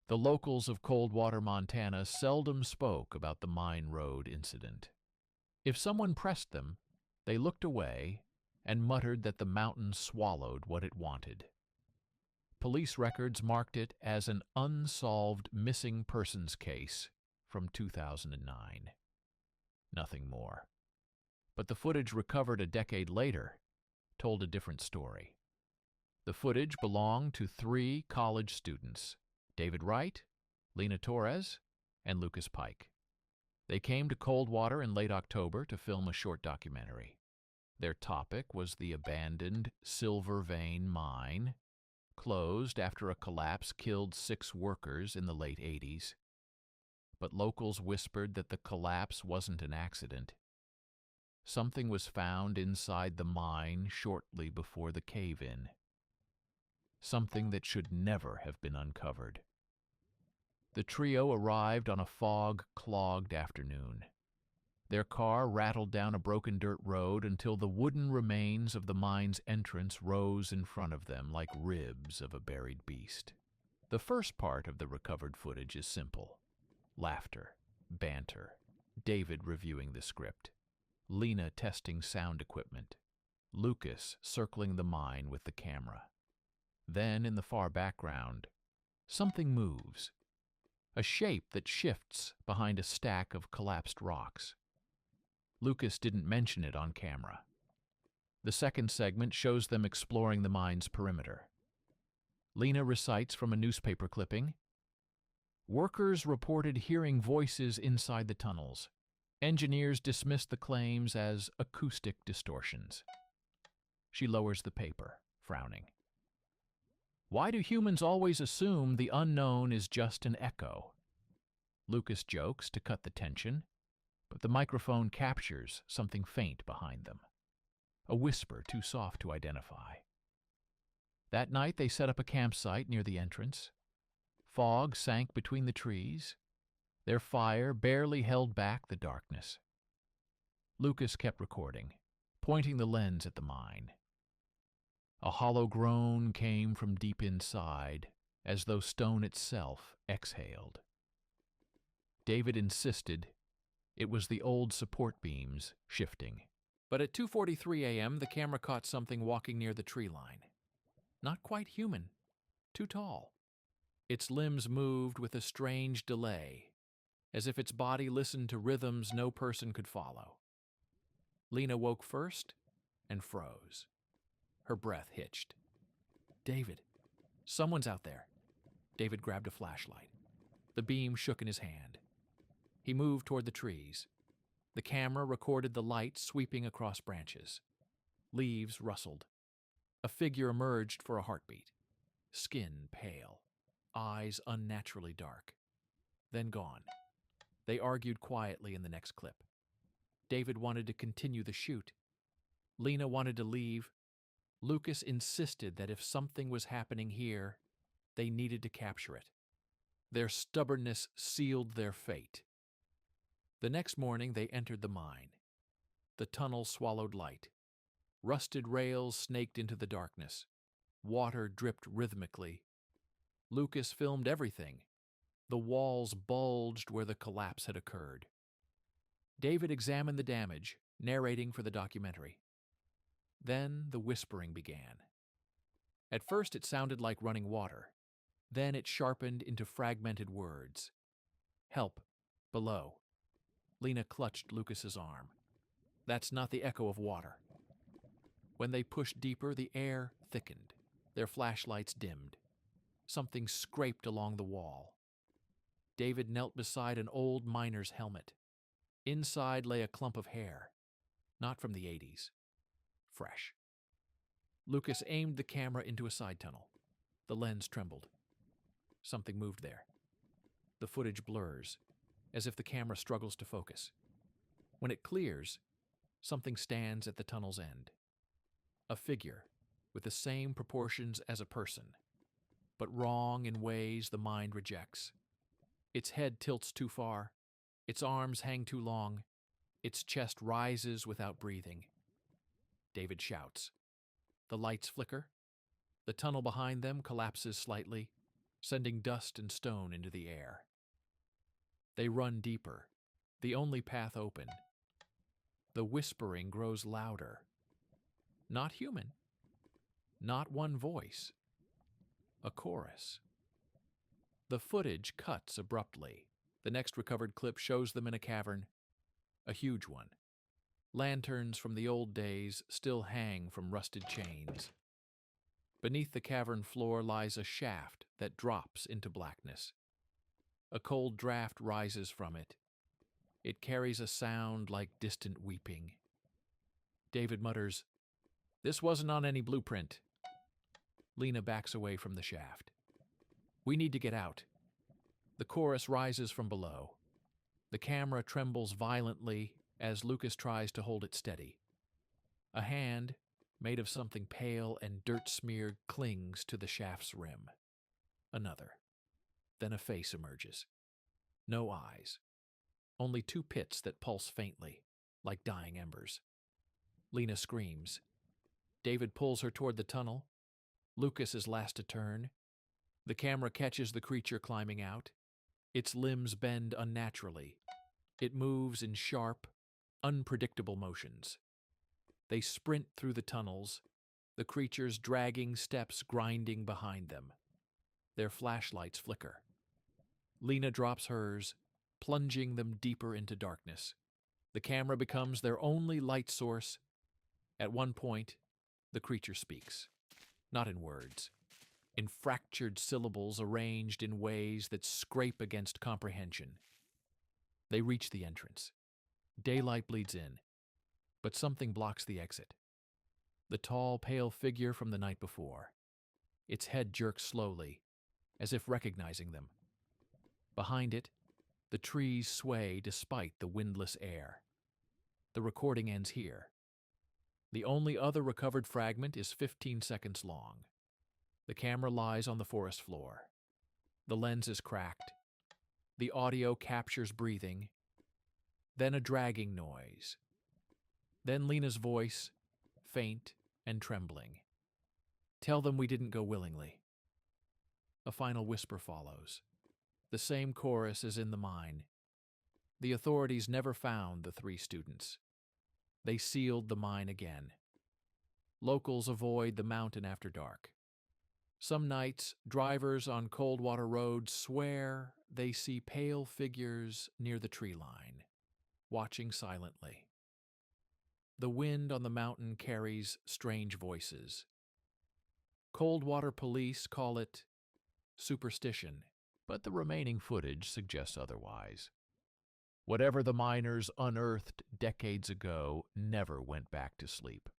The locals of Coldwater, Montana seldom spoke about the Mine Road incident. If someone pressed them, they looked away and muttered that the mountain swallowed what it wanted. Police records marked it as an unsolved missing persons case from 2009. Nothing more. But the footage recovered a decade later told a different story. The footage belonged to three college students, David Wright, Lena Torres, and Lucas Pike. They came to Coldwater in late October to film a short documentary. Their topic was the abandoned Silver Vein mine, closed after a collapse killed 6 workers in the late 80s. But locals whispered that the collapse wasn't an accident. Something was found inside the mine shortly before the cave-in. Something that should never have been uncovered. The trio arrived on a fog-clogged afternoon. Their car rattled down a broken dirt road until the wooden remains of the mine's entrance rose in front of them like ribs of a buried beast. The first part of the recovered footage is simple. Laughter, banter, David reviewing the script, Lena testing sound equipment, Lucas circling the mine with the camera. Then, in the far background, something moves. A shape that shifts behind a stack of collapsed rocks. Lucas didn't mention it on camera. The second segment shows them exploring the mine's perimeter. Lena recites from a newspaper clipping, "Workers reported hearing voices inside the tunnels. Engineers dismissed the claims as acoustic distortions." She lowers the paper, frowning. "Why do humans always assume the unknown is just an echo?" Lucas jokes to cut the tension, but the microphone captures something faint behind them. A whisper too soft to identify. That night they set up a campsite near the entrance. Fog sank between the trees. Their fire barely held back the darkness. Lucas kept recording, pointing the lens at the mine. A hollow groan came from deep inside, as though stone itself exhaled. David insisted it was the old support beams shifting. But at 2:43 a.m., the camera caught something walking near the tree line. Not quite human, too tall. Its limbs moved with a strange delay, as if its body listened to rhythms no person could follow. Lena woke first and froze. Her breath hitched. "David, someone's out there." David grabbed a flashlight. The beam shook in his hand. He moved toward the trees. The camera recorded the light sweeping across branches. Leaves rustled. A figure emerged for a heartbeat. Skin pale. Eyes unnaturally dark. Then gone. They argued quietly in the next clip. David wanted to continue the shoot. Lena wanted to leave. Lucas insisted that if something was happening here, they needed to capture it. Their stubbornness sealed their fate. The next morning they entered the mine. The tunnel swallowed light. Rusted rails snaked into the darkness. Water dripped rhythmically. Lucas filmed everything. The walls bulged where the collapse had occurred. David examined the damage, narrating for the documentary. Then the whispering began. At first it sounded like running water. Then it sharpened into fragmented words. "Help. Below." Lena clutched Lucas's arm. "That's not the echo of water." When they pushed deeper, the air thickened. Their flashlights dimmed. Something scraped along the wall. David knelt beside an old miner's helmet. Inside lay a clump of hair. Not from the 80s. Fresh. Lucas aimed the camera into a side tunnel. The lens trembled. Something moved there. The footage blurs, as if the camera struggles to focus. When it clears, something stands at the tunnel's end. A figure with the same proportions as a person, but wrong in ways the mind rejects. Its head tilts too far, its arms hang too long, its chest rises without breathing. David shouts. The lights flicker. The tunnel behind them collapses slightly. sending dust and stone into the air. They run deeper, the only path open. The whispering grows louder. Not human. Not one voice. A chorus. The footage cuts abruptly. The next recovered clip shows them in a cavern, a huge one. Lanterns from the old days still hang from rusted chains. Beneath the cavern floor lies a shaft that drops into blackness. A cold draft rises from it. It carries a sound like distant weeping. David mutters, "This wasn't on any blueprint." Lena backs away from the shaft. "We need to get out." The chorus rises from below. The camera trembles violently as Lucas tries to hold it steady. A hand, made of something pale and dirt-smeared, clings to the shaft's rim. Another. Then a face emerges. No eyes. Only two pits that pulse faintly, like dying embers. Lena screams. David pulls her toward the tunnel. Lucas is last to turn. The camera catches the creature climbing out. Its limbs bend unnaturally. It moves in sharp, unpredictable motions. They sprint through the tunnels, the creature's dragging steps grinding behind them. Their flashlights flicker. Lena drops hers, plunging them deeper into darkness. The camera becomes their only light source. At one point, the creature speaks. Not in words. In fractured syllables arranged in ways that scrape against comprehension. They reach the entrance. Daylight bleeds in, but something blocks the exit. The tall, pale figure from the night before. Its head jerks slowly, as if recognizing them. Behind it, the trees sway despite the windless air. The recording ends here. The only other recovered fragment is 15 seconds long. The camera lies on the forest floor. The lens is cracked. The audio captures breathing. Then a dragging noise. Then Lena's voice, faint and trembling. "Tell them we didn't go willingly." A final whisper follows. The same chorus as in the mine. The authorities never found the 3 students. They sealed the mine again. Locals avoid the mountain after dark. Some nights, drivers on Coldwater Road swear they see pale figures near the tree line, watching silently. The wind on the mountain carries strange voices. Coldwater police call it superstition, but the remaining footage suggests otherwise. Whatever the miners unearthed decades ago never went back to sleep.